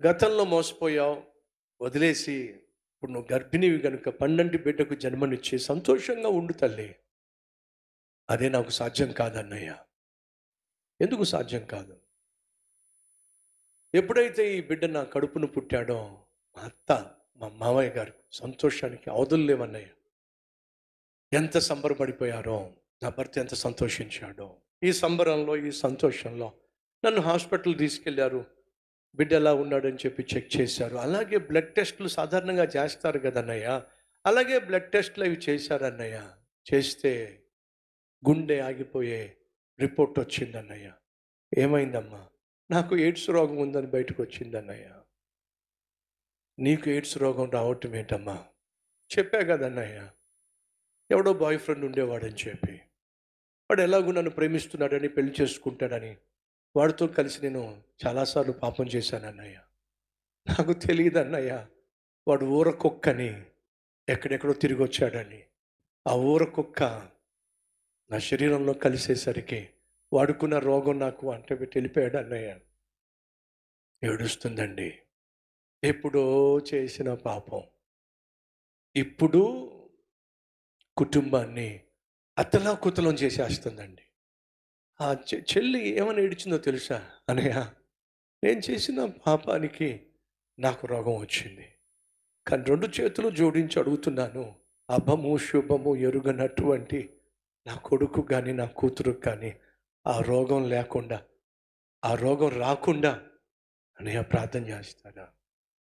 గతంలో మోసపోయావు, వదిలేసి ఇప్పుడు నువ్వు గర్భిణివి గనుక పండంటి బిడ్డకు జన్మనిచ్చి సంతోషంగా ఉండు తల్లి. అదే నాకు సాధ్యం కాదన్నయ్య. ఎందుకు సాధ్యం కాదు? ఎప్పుడైతే ఈ బిడ్డ నా కడుపున పుట్టాడో మా అత్త, మా మామయ్య గారు సంతోషానికి అవధులు లేవన్నయ్య. ఎంత సంబరపడిపోయారో, నా భర్త ఎంత సంతోషించాడో. ఈ సంబరంలో, ఈ సంతోషంలో నన్ను హాస్పిటల్ తీసుకెళ్లారు. బిడ్డ ఎలా ఉన్నాడని చెప్పి చెక్ చేశారు. అలాగే బ్లడ్ టెస్టులు సాధారణంగా చేస్తారు కదన్నయ్య. అలాగే బ్లడ్ టెస్టులు అవి చేశారన్నయ్య. చేస్తే గుండె ఆగిపోయే రిపోర్ట్ వచ్చిందన్నయ్య. ఏమైందమ్మా? నాకు ఎయిడ్స్ రోగం ఉందని బయటకు వచ్చిందన్నయ్య. నీకు ఎయిడ్స్ రోగం రావటం ఏంటమ్మా? చెప్పా కదన్నయ్య, ఎవడో బాయ్ ఫ్రెండ్ ఉండేవాడని చెప్పి. వాడు ఎలాగో నన్ను ప్రేమిస్తున్నాడని, పెళ్లి చేసుకుంటాడని వాడితో కలిసి నేను చాలాసార్లు పాపం చేశానన్నయ్య. నాకు తెలియదన్నయ్య, వాడు ఊర కుక్కని, ఎక్కడెక్కడో తిరిగి వచ్చాడని. ఆ ఊర కుక్క నా శరీరంలో కలిసేసరికి వాడుకున్న రోగం నాకు అంట పెట్టి వెళ్ళిపోయాడు అన్నయ్య. ఏడుస్తుందండి. ఎప్పుడో చేసిన పాపం ఇప్పుడు కుటుంబాన్ని అతలాకుతలం చేసేస్తుందండి. ఆ చెల్లి ఏమని ఏడిచిందో తెలుసా? అన్నయ్య, నేను చేసిన పాపానికి నాకు రోగం వచ్చింది. కానీ 2 చేతులు జోడించి అడుగుతున్నాను. అభము, శుభము ఎరుగనటువంటి నా కొడుకు గాని, నా కూతురుకి కానీ ఆ రోగం లేకుండా, ఆ రోగం రాకుండా అన్నయ్య ప్రార్థన చేస్తాడా?